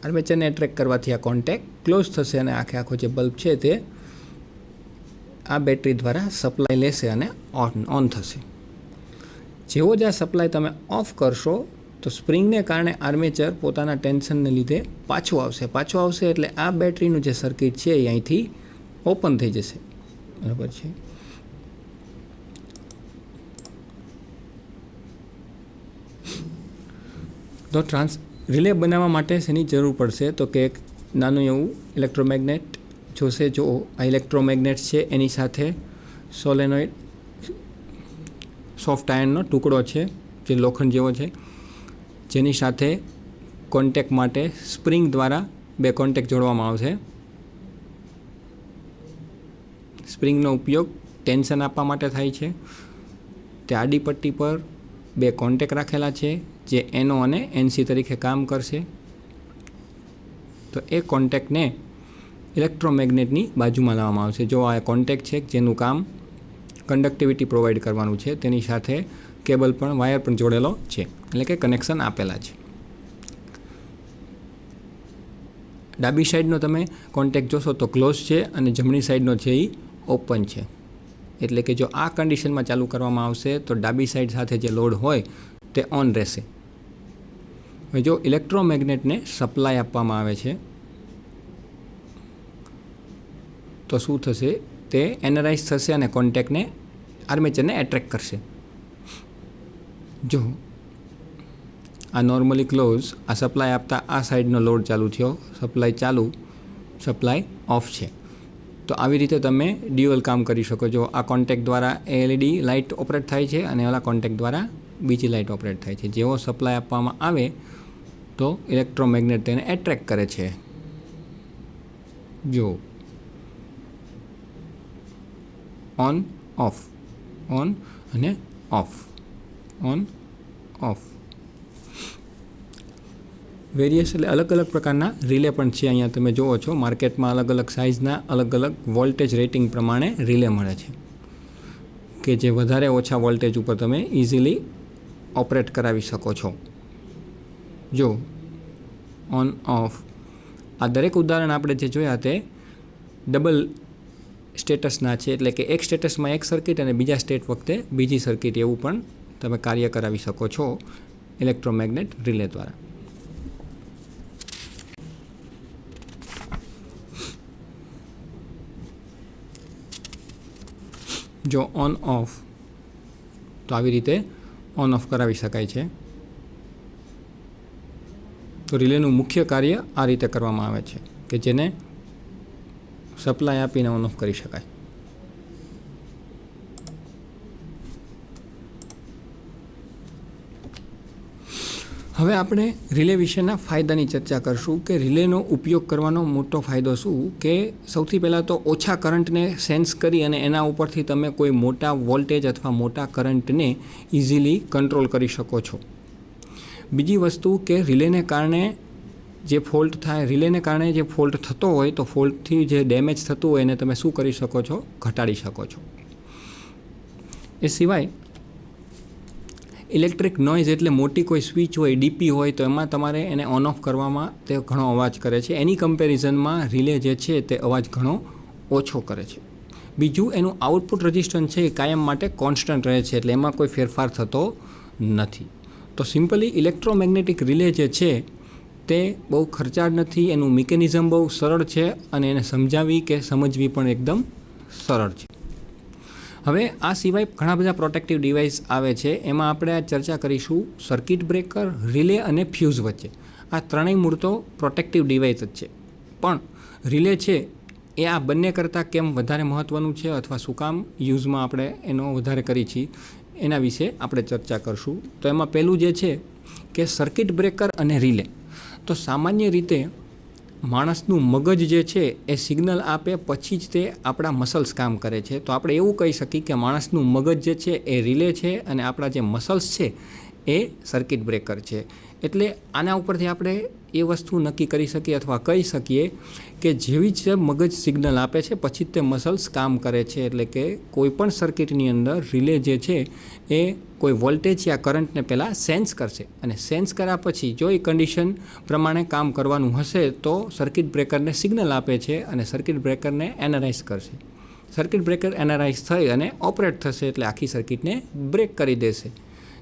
આર્મેચરને એટ્રેક કરવાથી આ કોન્ટેક્ટ ક્લોઝ થશે અને આખો જે બલ્બ છે તે આ બેટરી દ્વારા સપ્લાય લેશે અને ઓન થશે. જેવો જ આ સપ્લાય તમે ઓફ કરશો તો સ્પ્રિંગને કારણે આર્મેચર પોતાના ટેન્શનને લીધે પાછું આવશે એટલે આ બેટરીનું જે સર્કિટ છે એ અહીંથી ઓપન થઈ જશે. બરાબર છે. તો રિલે બનાવવા માટે શેની જરૂર પડશે? તો કે એક નાનું એવું ઇલેક્ટ્રોમેગ્નેટ જોશે. જો આ ઇલેક્ટ્રોમેગ્નેટ છે એની સાથે સોલેનોઇડ સોફ્ટ આયર્નનો ટુકડો છે જે લોખંડ જેવો છે, જેની સાથે કોન્ટેક માટે સ્પ્રિંગ દ્વારા બે કોન્ટેક જોડવામાં આવશે. સ્પ્રિંગનો ઉપયોગ ટેન્શન આપવા માટે થાય છે. તે આડી પટ્ટી પર બે કોન્ટેક રાખેલા છે જે એનો અને એનસી તરીકે કામ કરશે. તો એ કોન્ટેકને ઇલેક્ટ્રોમેગ્નેટની બાજુમાં લાવવામાં આવશે. જો આ કોન્ટેક છે જેનું કામ કંડક્ટિવિટી પ્રોવાઈડ કરવાનું છે, તેની સાથે કેબલ પણ વાયર પણ જોડેલો છે, એટલે કે કનેક્શન આપેલા છે. ડાબી સાઈડનો તમે કોન્ટેક્ટ જોશો તો ક્લોઝ છે અને જમણી સાઈડનો છે એ ઓપન છે. એટલે કે જો આ કન્ડિશનમાં ચાલુ કરવામાં આવશે તો ડાબી સાઈડ સાથે જે લોડ હોય તે ઓન રહેશે. હવે જો ઇલેક્ટ્રોમેગ્નેટને સપ્લાય આપવામાં આવે છે તો શું થશે? તે એનરાઇઝ થશે અને કોન્ટેક્ટને આર્મેચરને એટ્રેક કરશે. જો આ નોર્મલી ક્લોઝ, આ સપ્લાય આપતા આ સાઈડનો લોડ ચાલુ થયો, સપ્લાય ચાલુ, સપ્લાય ઓફ છે. તો આવી રીતે તમે ડ્યુઅલ કામ કરી શકો. જો આ કોન્ટેક્ટ દ્વારા એલઈડી લાઇટ ઓપરેટ થાય છે અને ઓલા કોન્ટેક્ટ દ્વારા બીજી લાઇટ ઓપરેટ થાય છે. જેવો સપ્લાય આપવામાં આવે તો ઇલેક્ટ્રોમેગ્નેટ તેને એટ્રેક કરે છે. જો ઓન ઓફ, ઓન અને ઓફ, ઓન ઓફ. વેરિયસ એટલે અલગ અલગ પ્રકારના રિલે પણ છે. અહીંયા તમે જુઓ છો માર્કેટમાં અલગ અલગ સાઇઝના અલગ અલગ વોલ્ટેજ રેટિંગ પ્રમાણે રિલે મળે છે, કે જે વધારે ઓછા વોલ્ટેજ ઉપર તમે ઇઝીલી ઓપરેટ કરાવી શકો છો. જો ઓન ઓફ, આ દરેક ઉદાહરણ આપણે જે જોયા તે ડબલ સ્ટેટસના છે, એટલે કે એક સ્ટેટસમાં એક સર્કિટ અને બીજા સ્ટેટ વખતે બીજી સર્કિટ, એવું પણ તમે કાર્ય કરાવી શકો છો ઇલેક્ટ્રોમેગ્નેટ રિલે દ્વારા. જો ઓન ઓફ, તો આવી રીતે ઓન ઓફ કરાવી શકાય છે. તો રિલેનું મુખ્ય કાર્ય આ રીતે કરવામાં આવે છે કે જેને સપ્લાય આપીને ઓન ઓફ કરી શકાય. હવે આપણે રિલે વિશેના ફાયદાની ચર્ચા કરશું કે રિલેનો ઉપયોગ કરવાનો મોટો ફાયદો શું કે સૌથી પહેલાં તો ઓછા કરંટને સેન્સ કરી અને એના ઉપરથી તમે કોઈ મોટા વોલ્ટેજ અથવા મોટા કરંટને ઇઝીલી કંટ્રોલ કરી શકો છો. બીજી વસ્તુ કે રિલેને કારણે જે ફોલ્ટ થતો હોય તો ફોલ્ટથી જે ડેમેજ થતું હોય એને તમે શું કરી શકો છો, ઘટાડી શકો છો. એ સિવાય ઇલેક્ટ્રિક નોઇઝ એટલે મોટી કોઈ સ્વિચ હોય, ડીપી હોય તો એમાં તમારે એને ઓન ઓફ કરવામાં તે ઘણો અવાજ કરે છે. એની કમ્પેરિઝનમાં રિલે જે છે તે અવાજ ઘણો ઓછો કરે છે. બીજું એનું આઉટપુટ રેઝિસ્ટન્સ છે એ કાયમ માટે કોન્સ્ટન્ટ રહે છે, એટલે એમાં કોઈ ફેરફાર થતો નથી. તો સિમ્પલી ઇલેક્ટ્રોમેગ્નેટિક રિલે જે છે તે બહુ ખર્ચાળ નથી, એનું મિકેનિઝમ બહુ સરળ છે અને એને સમજાવવી કે સમજવી પણ એકદમ સરળ છે. હવે આ સિવાય ઘણા બધા પ્રોટેક્ટિવ ડિવાઇસ આવે છે. એમાં આપણે આ ચર્ચા કરીશું સર્કિટ બ્રેકર, રિલે અને ફ્યુઝ વચ્ચે. આ ત્રણેય મૂળ તો પ્રોટેક્ટિવ ડિવાઇસ જ છે, પણ રિલે છે એ આ બંને કરતાં કેમ વધારે મહત્ત્વનું છે અથવા શું કામ યુઝમાં આપણે એનો વધારે કરી છીએ એના વિશે આપણે ચર્ચા કરશું. તો એમાં પહેલું જે છે કે સર્કિટ બ્રેકર અને રિલે. તો સામાન્ય રીતે માણસનું મગજ જે છે એ સિગ્નલ આપે પછી જ તે આપણા મસલ્સ કામ કરે છે. તો આપણે એવું કહી શકીએ કે માણસનું મગજ જે છે એ રિલે છે અને આપણા જે મસલ્સ છે એ સર્કિટ બ્રેકર છે. એટલે આના ઉપરથી આપણે એ વસ્તુ નક્કી કરી શકીએ અથવા કહી શકીએ કે જેવી જ મગજ સિગ્નલ આપે છે પછી જ તે મસલ્સ કામ કરે છે. એટલે કે કોઈપણ સર્કિટની અંદર રિલે જે છે એ કોઈ વોલ્ટેજ યા કરંટને પહેલાં સેન્સ કરશે અને સેન્સ કર્યા પછી જો એ કન્ડિશન પ્રમાણે કામ કરવાનું હશે તો સર્કિટ બ્રેકરને સિગ્નલ આપે છે અને સર્કિટ બ્રેકરને એનાલાઇઝ કરશે. સર્કિટ બ્રેકર એનાલાઇઝ થઈ અને ઓપરેટ થશે એટલે આખી સર્કિટને બ્રેક કરી દેશે.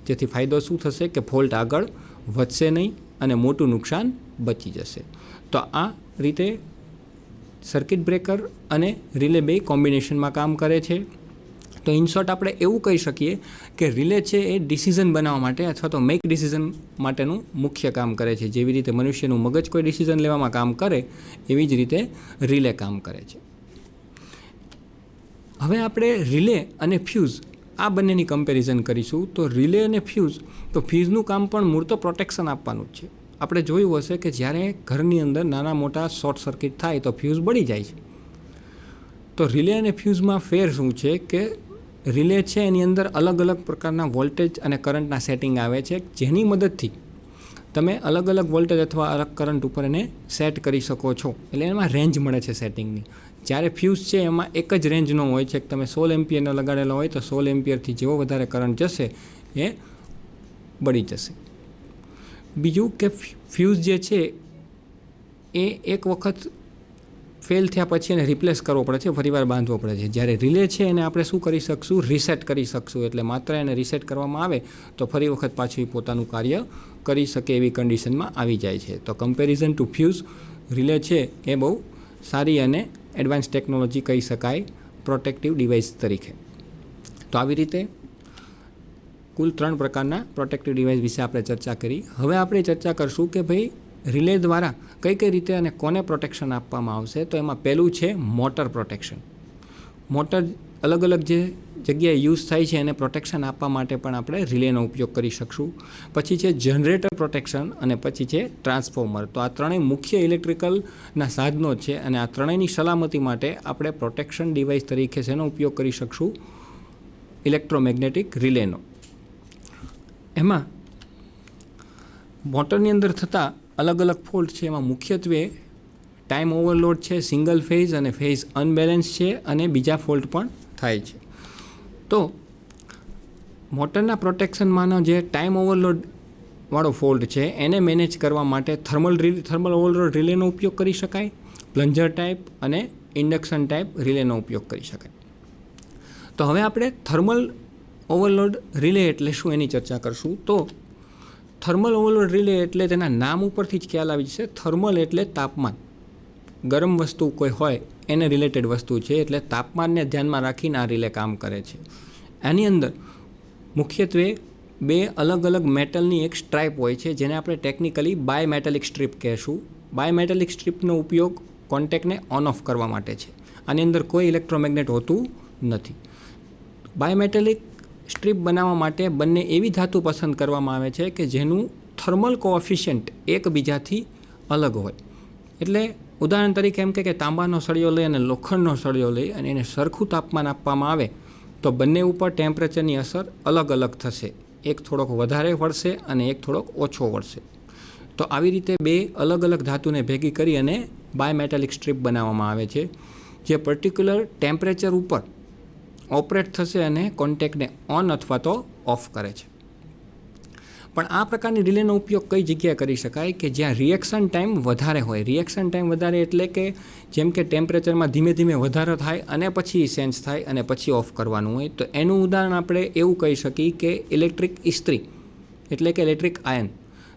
જેથી ફાયદો શું થશે કે ફોલ્ટ આગળ વધશે નહીં અને મોટું નુકસાન બચી જશે. તો આ રીતે સર્કિટ બ્રેકર અને રિલે બે કોમ્બિનેશનમાં કામ કરે છે. તો ઇન શોર્ટ આપણે એવું કહી શકીએ કે રિલે છે એ ડિસિઝન બનાવવા માટે અથવા તો મેક ડિસિઝન માટેનું મુખ્ય કામ કરે છે. જેવી રીતે મનુષ્યનું મગજ કોઈ ડિસિઝન લેવામાં કામ કરે એવી જ રીતે રિલે કામ કરે છે. હવે આપણે રિલે અને ફ્યુઝ આ બંનેની કમ્પેરિઝન કરીશું. તો રિલે અને ફ્યુઝનું કામ પણ મૂળ તો પ્રોટેક્શન આપવાનું જ છે. આપણે જોયું હશે કે જ્યારે ઘરની અંદર નાના મોટા શોર્ટ સર્કિટ થાય તો ફ્યુઝ બળી જાય છે. તો રિલે અને ફ્યુઝમાં ફેર શું છે કે રિલે છે એની અંદર અલગ અલગ પ્રકારના વોલ્ટેજ અને કરંટના સેટિંગ આવે છે જેની મદદથી તમે અલગ અલગ વોલ્ટેજ અથવા અલગ કરંટ ઉપર એને સેટ કરી શકો છો. એટલે એમાં રેન્જ મળે છે સેટિંગની. જ્યારે ફ્યુઝ છે એમાં એક જ રેન્જનો હોય છે કે તમે 16 એમ્પિયરનો લગાડેલો હોય તો 16 એમ્પિયરથી જેવો વધારે કરંટ જશે એ બળી જશે. બીજું કે ફ્યુઝ જે છે એ એક વખત ફેલ થયા પછી એને રિપ્લેસ કરવો પડે છે, ફરીવાર બાંધવો પડે છે. જ્યારે રિલે છે એને આપણે શું કરી શકશું, રીસેટ કરી શકશું. એટલે માત્ર એને રીસેટ કરવામાં આવે તો ફરી વખત પાછું પોતાનું કાર્ય કરી શકે એવી કન્ડિશનમાં આવી જાય છે. તો કમ્પેરિઝન ટુ ફ્યુઝ રિલે છે એ બહુ સારી અને એડવાન્સ ટેકનોલોજી કહી શકાય પ્રોટેક્ટિવ ડિવાઇસ તરીકે. તો આવી રીતે કુલ 3 પ્રકારના પ્રોટેક્ટિવ ડિવાઇસ વિશે આપણે ચર્ચા કરી. હવે આપણે ચર્ચા કરશું કે ભાઈ રિલે દ્વારા કઈ રીતે અને કોને પ્રોટેક્શન આપવામાં આવશે. તો એમાં પહેલું છે મોટર પ્રોટેક્શન. મોટર અલગ અલગ જે જગ્યાએ યુઝ થાય છે એને પ્રોટેક્શન આપવા માટે પણ આપણે રિલેનો ઉપયોગ કરી શકશું. પછી છે જનરેટર પ્રોટેક્શન અને પછી છે ટ્રાન્સફોર્મર. તો આ ત્રણેય મુખ્ય ઇલેક્ટ્રિકલના સાધનો છે અને આ ત્રણેયની સલામતી માટે આપણે પ્રોટેક્શન ડિવાઇસ તરીકે શેનો ઉપયોગ કરી શકશું, ઇલેક્ટ્રોમેગ્નેટિક રિલેનો. એમાં મોટરની અંદર થતા અલગ અલગ ફોલ્ટ છે એમાં મુખ્યત્વે ટાઈમ ઓવરલોડ છે, સિંગલ ફેઝ અને ફેઝ અનબેલેન્સ છે અને બીજા ફોલ્ટ પણ થાય છે. તો મોટરના પ્રોટેક્શનમાંનો જે ટાઈમ ઓવરલોડ વાળો ફોલ્ટ છે એને મેનેજ કરવા માટે થર્મલ ઓવરલોડ રિલેનો ઉપયોગ કરી શકાય, પ્લન્જર ટાઈપ અને ઇન્ડક્શન ટાઈપ રિલેનો ઉપયોગ કરી શકાય. તો હવે આપણે થર્મલ ઓવરલોડ રિલે એટલે શું એની ચર્ચા કરશું. તો થર્મલ ઓવરલોડ રિલે એટલે તેના નામ ઉપરથી જ ખ્યાલ આવી જશે. થર્મલ એટલે તાપમાન, ગરમ વસ્તુ કોઈ હોય એને રિલેટેડ વસ્તુ છે એટલે તાપમાનને ધ્યાનમાં રાખીને આ રિલે કામ કરે છે. આની અંદર મુખ્યત્વે 2 અલગ અલગ મેટલની એક સ્ટ્રાઇપ હોય છે જેને આપણે ટેકનિકલી બાયમેટાલિક સ્ટ્રીપ કહેશું. બાયમેટાલિક સ્ટ્રીપનો ઉપયોગ કોન્ટેક્ટને ઓન ઓફ કરવા માટે છે. આની અંદર કોઈ ઇલેક્ટ્રોમેગ્નેટ હોતું નથી. બાયમેટાલિક સ્ટ્રીપ બનાવવા માટે બંને એવી ધાતુ પસંદ કરવામાં આવે છે કે જેનું થર્મલ કોએફિશિયન્ટ એકબીજાથી અલગ હોય. એટલે ઉદાહરણ તરીકે એમ કે તાંબાનો સળિયો લઈ અને લોખંડનો સળિયો લઈ અને એને સરખું તાપમાન આપવામાં આવે તો બંને ઉપર ટેમ્પરેચરની અસર અલગ અલગ થશે. એક થોડોક વધારે વળશે અને એક થોડોક ઓછો વળશે. તો આવી રીતે બે અલગ અલગ ધાતુને ભેગી કરી અને બાયમેટાલિક સ્ટ્રીપ બનાવવામાં આવે છે, જે પર્ટિક્યુલર ટેમ્પરેચર ઉપર ઓપરેટ થશે અને કોન્ટેક્ટને ઓન અથવા તો ઓફ કરે છે. પણ આ પ્રકારની રિલેનો ઉપયોગ કઈ જગ્યાએ કરી શકાય કે જ્યાં રિએક્શન ટાઈમ વધારે હોય. રિએક્શન ટાઈમ વધારે એટલે કે જેમ કે ટેમ્પરેચરમાં ધીમે ધીમે વધારો થાય અને પછી સેન્સ થાય અને પછી ઓફ કરવાનું હોય. તો એનું ઉદાહરણ આપણે એવું કહી શકીએ કે ઇલેક્ટ્રિક ઇસ્ત્રી એટલે કે ઇલેક્ટ્રિક આયન.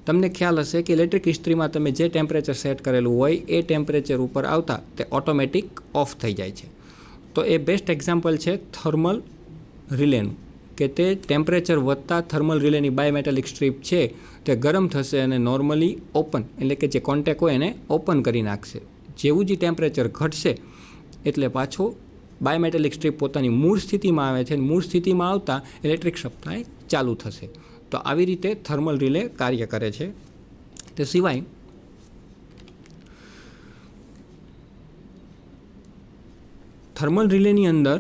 તમને ખ્યાલ હશે કે ઇલેક્ટ્રિક ઇસ્ત્રીમાં તમે જે ટેમ્પરેચર સેટ કરેલું હોય એ ટેમ્પરેચર ઉપર આવતા તે ઓટોમેટિક ઓફ થઈ જાય છે. તો એ બેસ્ટ એક્ઝામ્પલ છે થર્મલ રિલેનું, કે તે ટેમ્પરેચર વધતા થર્મલ રિલેની બાયમેટાલિક સ્ટ્રીપ છે તે ગરમ થશે અને નોર્મલી ઓપન એટલે કે જે કોન્ટેક્ટ હોય એને ઓપન કરી નાખશે. જેવું જ ટેમ્પરેચર ઘટશે એટલે પાછો બાયમેટાલિક સ્ટ્રીપ પોતાની મૂળ સ્થિતિમાં આવે છે. મૂળ સ્થિતિમાં આવતા ઇલેક્ટ્રિક સપ્લાય ચાલુ થશે. તો આવી રીતે થર્મલ રિલે કાર્ય કરે છે. તે સિવાય થર્મલ રિલેની અંદર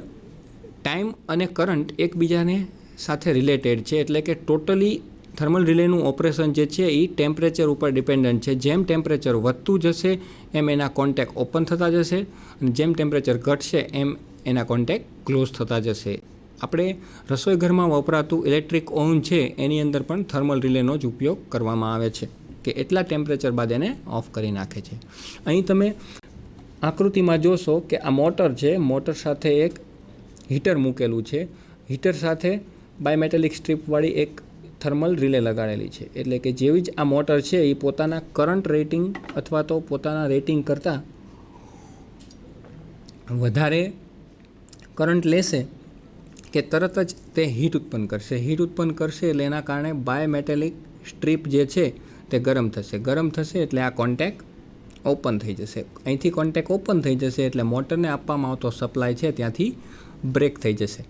ટાઈમ અને કરંટ એકબીજાને સાથે રિલેટેડ છે. એટલે કે ટોટલી થર્મલ રિલેનું ઓપરેશન જે છે એ ટેમ્પરેચર ઉપર ડિપેન્ડન્ટ છે. જેમ ટેમ્પરેચર વધતું જશે એમ એના કોન્ટેક્ટ ઓપન થતા જશે અને જેમ ટેમ્પરેચર ઘટશે એમ એના કોન્ટેક્ટ ક્લોઝ થતા જશે. આપણે રસોઈ ઘરમાં વપરાતું ઇલેક્ટ્રિક ઓવન છે એની અંદર પણ થર્મલ રિલેનો જ ઉપયોગ કરવામાં આવે છે કે એટલા ટેમ્પરેચર બાદ એને ઓફ કરી નાખે છે. અહીં તમે આકૃતિમાં જોશો કે આ મોટર છે. મોટર સાથે એક હીટર મૂકેલું છે. હીટર સાથે બાયમેટાલિક સ્ટ્રીપવાળી એક થર્મલ રિલે લગાડેલી છે. એટલે કે જેવી જ આ મોટર છે એ પોતાના કરંટ રેટિંગ અથવા તો પોતાના રેટિંગ કરતાં વધારે કરંટ લેશે કે તરત જ તે હીટ ઉત્પન્ન કરશે. હીટ ઉત્પન્ન કરશે એટલે એના કારણે બાયમેટાલિક સ્ટ્રીપ જે છે તે ગરમ થશે. ગરમ થશે એટલે આ કોન્ટેક્ટ ઓપન થઈ જશે. અહીંથી કોન્ટેક્ટ ઓપન થઈ જશે એટલે મોટરને આપવામાં આવતો સપ્લાય છે ત્યાંથી બ્રેક થઈ જશે.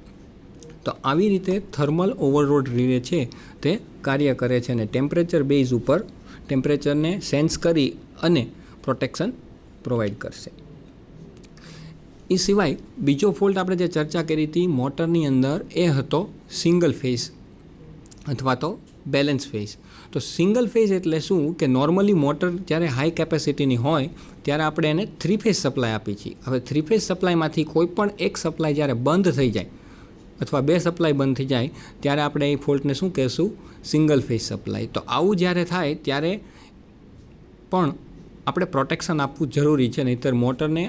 તો આવી રીતે થર્મલ ઓવરલોડ રિલે છે તે કાર્ય કરે છે અને ટેમ્પરેચર બેઝ ઉપર ટેમ્પરેચરને સેન્સ કરી અને પ્રોટેક્શન પ્રોવાઈડ કરશે. એ સિવાય બીજો ફોલ્ટ આપણે જે ચર્ચા કરી હતી મોટરની અંદર એ હતો સિંગલ ફેઝ અથવા તો બેલેન્સ ફેઝ. તો સિંગલ ફેઝ એટલે શું કે નોર્મલી મોટર જ્યારે હાઈ કેપેસિટીની હોય ત્યારે આપણે એને 3 ફેઝ સપ્લાય આપીએ છીએ. હવે 3 ફેઝ સપ્લાયમાંથી કોઈ પણ એક સપ્લાય જ્યારે બંધ થઈ જાય અથવા 2 સપ્લાય બંધ થઈ જાય ત્યારે આપણે એ ફોલ્ટને શું કહેશું? Single phase supply. તો આવું જ્યારે થાય ત્યારે પણ આપણે પ્રોટેક્શન આપવું જરૂરી છે, નહીંતર મોટરને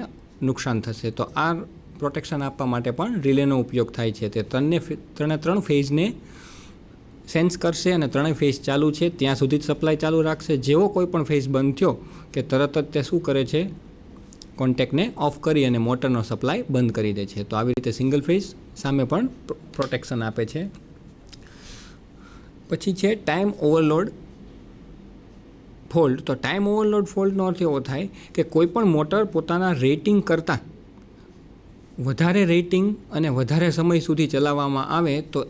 નુકસાન થશે. તો આ પ્રોટેક્શન આપવા માટે પણ રિલેનો ઉપયોગ થાય છે. તે ત્રણ ફેઝને સેન્સ કરશે અને ત્રણેય ફેઝ ચાલુ છે ત્યાં સુધી જ સપ્લાય ચાલુ રાખશે. જેવો કોઈ પણ ફેઝ બંધ થયો કે તરત જ તે શું કરે છે? કોન્ટેક્ટને ઓફ કરી અને મોટરનો સપ્લાય બંધ કરી દે છે. તો આવી રીતે સિંગલ ફેઝ સામે પણ પ્રોટેક્શન આપે છે. પછી છે ટાઈમ ઓવરલોડ ફોલ્ટ. તો ટાઈમ ઓવરલોડ ફોલ્ટનો અર્થ એવો થાય કે કોઈ પણ મોટર પોતાના રેટિંગ કરતાં વધારે રેટિંગ અને વધારે સમય સુધી ચલાવવામાં આવે તો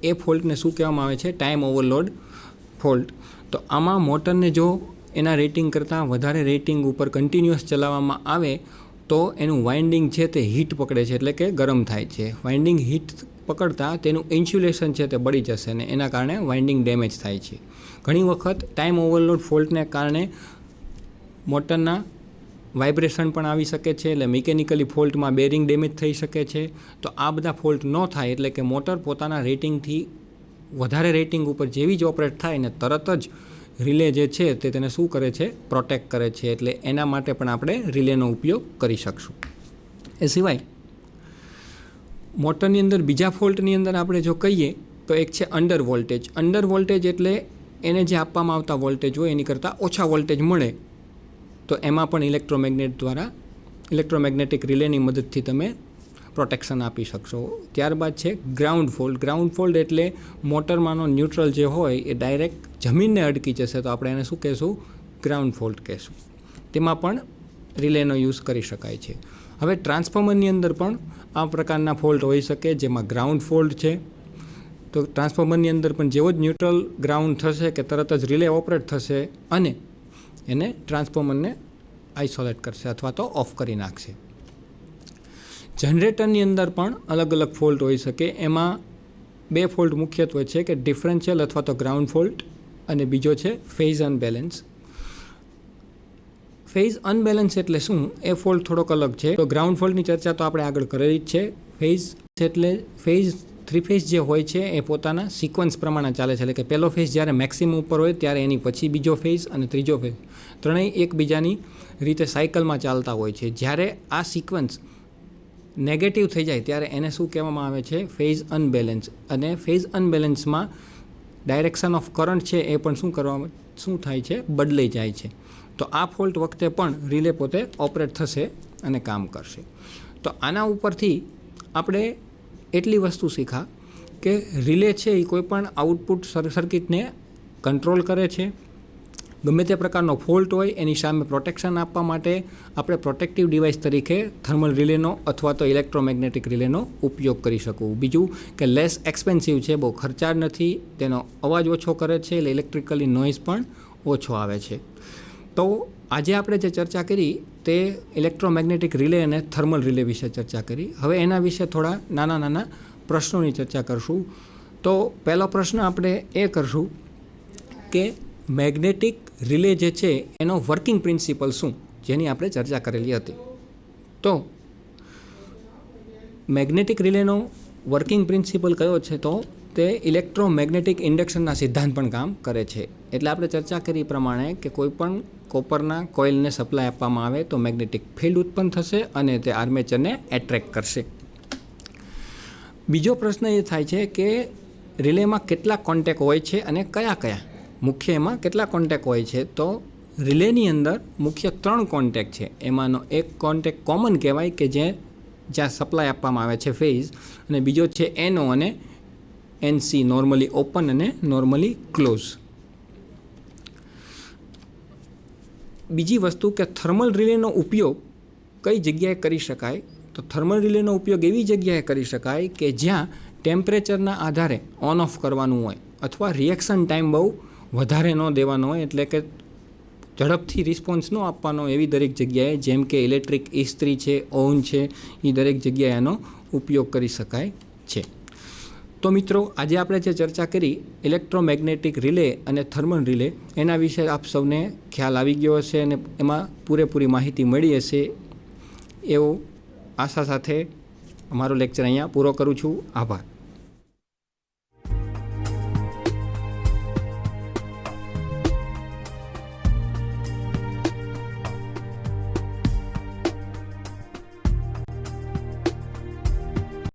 એ ફોલ્ટને શું કહેવામાં આવે છે? Time overload fault. તો આમાં મોટરને જો એના રેટિંગ કરતાં વધારે રેટિંગ ઉપર કન્ટિન્યુઅસ ચલાવવામાં આવે તો એનું વાઇન્ડિંગ છે તે હીટ પકડે છે એટલે કે ગરમ થાય છે. વાઇન્ડિંગ હીટ પકડતા તેનું ઇન્સ્યુલેશન છે તે બળી જશે અને એના કારણે વાઇન્ડિંગ ડેમેજ થાય છે. ઘણી વખત ટાઈમ ઓવરલોડ ફોલ્ટને કારણે મોટરના વાઇબ્રેશન પણ આવી શકે છે. એટલે મિકેનિકલી ફોલ્ટમાં બેરિંગ ડેમેજ થઈ શકે છે. તો આ બધા ફોલ્ટ ન થાય એટલે કે મોટર પોતાના રેટિંગથી વધારે રેટિંગ ઉપર જેવી જ ઓપરેટ થાય ને તરત જ રિલે જે છે તે તેને શું કરે છે? પ્રોટેક્ટ કરે છે. એટલે એના માટે પણ આપણે રિલેનો ઉપયોગ કરી શકશું. એ સિવાય મોટરની અંદર બીજા ફોલ્ટની અંદર આપણે જો કહીએ તો એક છે અંડર વોલ્ટેજ. અંડર વોલ્ટેજ એટલે એને જે આપવામાં આવતા વોલ્ટેજ હોય એની કરતાં ઓછા વોલ્ટેજ મળે તો એમાં પણ ઇલેક્ટ્રોમેગ્નેટિક રિલેની મદદથી તમે પ્રોટેક્શન આપી શકશો. ત્યારબાદ છે ગ્રાઉન્ડ ફોલ્ટ. ગ્રાઉન્ડ ફોલ્ટ એટલે મોટરમાંનો ન્યુટ્રલ જે હોય એ ડાયરેક્ટ જમીનને અડકી જશે તો આપણે એને શું કહેશું? ગ્રાઉન્ડ ફોલ્ટ કહેશું. તેમાં પણ રિલેનો યુઝ કરી શકાય છે. હવે ટ્રાન્સફોર્મરની અંદર પણ આ પ્રકારના ફોલ્ટ હોઈ શકે જેમાં ગ્રાઉન્ડ ફોલ્ટ છે. તો ટ્રાન્સફોર્મરની અંદર પણ જેવો જ ન્યુટ્રલ ગ્રાઉન્ડ થશે કે તરત જ રિલે ઓપરેટ થશે અને એને ટ્રાન્સફોર્મરને આઇસોલેટ કરશે અથવા તો ઓફ કરી નાખશે. જનરેટરની અંદર પણ અલગ અલગ ફોલ્ટ હોઈ શકે. એમાં 2 ફોલ્ટ મુખ્યત્વે છે કે ડિફરન્શિયલ અથવા તો ગ્રાઉન્ડ ફોલ્ટ અને બીજો છે ફેઝ અનબેલેન્સ. ફેઝ અનબેલેન્સ એટલે શું? એ ફોલ્ટ થોડોક અલગ છે. તો ગ્રાઉન્ડ ફોલ્ટની ચર્ચા તો આપણે આગળ કરેલી જ છે. ફેઝ એટલે ફેઝ 3 ફેઝ જે હોય છે એ પોતાના સિક્વન્સ પ્રમાણે ચાલે છે. એટલે કે પહેલો ફેઝ જ્યારે મેક્સિમમ ઉપર હોય ત્યારે એની પછી બીજો ફેઝ અને ત્રીજો ફેઝ ત્રણેય એકબીજાની રીતે સાયકલમાં ચાલતા હોય છે. જ્યારે આ સિક્વન્સ નેગેટિવ થઈ જાય ત્યારે એને શું કહેવામાં આવે છે? Phase unbalance. અને ફેઝ અનબેલેન્સમાં ડાયરેક્શન ઓફ કરંટ છે એ પણ શું થાય છે? બદલાઈ જાય છે. તો આ ફોલ્ટ વખતે પણ રિલે પોતે ઓપરેટ થશે અને કામ કરશે. તો આના ઉપરથી આપણે એટલી વસ્તુ શીખા કે રિલે છે એ કોઈ પણ આઉટપુટ સર્કિટને કંટ્રોલ કરે છે. ગમે તે પ્રકારનો ફોલ્ટ હોય એની સામે પ્રોટેક્શન આપવા માટે આપણે પ્રોટેક્ટિવ ડિવાઇસ તરીકે થર્મલ રિલેનો અથવા તો ઇલેક્ટ્રોમેગ્નેટિક રિલેનો ઉપયોગ કરી શકું. બીજું કે લેસ એક્સપેન્સિવ છે, બહુ ખર્ચાળ નથી, તેનો અવાજ ઓછો કરે છે, એટલે ઇલેક્ટ્રિકલી નોઇઝ પણ ઓછો આવે છે. તો આજે આપણે જે ચર્ચા કરી તે ઇલેક્ટ્રોમેગ્નેટિક રિલે અને થર્મલ રિલે વિશે ચર્ચા કરી. હવે એના વિશે થોડા નાના પ્રશ્નોની ચર્ચા કરશું. તો પહેલો પ્રશ્ન આપણે એ કરશું કે મેગ્નેટિક રિલે જે છે એનો વર્કિંગ પ્રિન્સિપલ શું, જેની આપણે ચર્ચા કરેલી હતી. તો મેગ્નેટિક રિલેનો વર્કિંગ પ્રિન્સિપલ કયો છે? તો તે ઇલેક્ટ્રોમેગ્નેટિક ઇન્ડક્શનના સિદ્ધાંત પણ કામ કરે છે. એટલે આપણે ચર્ચા કરી પ્રમાણે કે કોઈ પણ કોપરના કોઇલને સપ્લાય આપવામાં આવે તો મેગ્નેટિક ફિલ્ડ ઉત્પન્ન થશે અને તે આર્મેચરને એટ્રેક્ટ કરશે. બીજો પ્રશ્ન એ થાય છે કે રિલેમાં કેટલા કોન્ટેક હોય છે અને કયા મુખ્ય એમાં કેટલા કોન્ટેક હોય છે? તો રિલેની અંદર મુખ્ય 3 કોન્ટેક છે. એમાંનો એક કોન્ટેક કોમન કહેવાય કે જ્યાં સપ્લાય આપવામાં આવે છે ફેઝ, અને બીજો છે NO અને NC, નોર્મલી ઓપન અને નોર્મલી ક્લોઝ. બીજી વસ્તુ કે થર્મલ રિલેનો ઉપયોગ કઈ જગ્યાએ કરી શકાય? તો થર્મલ રિલેનો ઉપયોગ એવી જગ્યાએ કરી શકાય કે જ્યાં ટેમ્પરેચરના આધારે ઓન ઓફ કરવાનું હોય અથવા રિએક્શન ટાઈમ બહુ વધારે ન દેવાનો હોય, એટલે કે ઝડપથી રિસ્પોન્સ ન આપવાનો. એવી દરેક જગ્યાએ, જેમ કે ઇલેક્ટ્રિક ઇસ્ત્રી છે, ઓવન છે, એ દરેક જગ્યાએ એનો ઉપયોગ કરી શકાય છે. તો મિત્રો, આજે આપણે જે ચર્ચા કરી ઇલેક્ટ્રોમેગ્નેટિક રિલે અને થર્મલ રિલે, એના વિશે આપ સૌને ખ્યાલ આવી ગયો હશે અને એમાં પૂરેપૂરી માહિતી મળી હશે એવો આશા સાથે અમારો લેક્ચર અહીંયા પૂરો કરું છું. આભાર.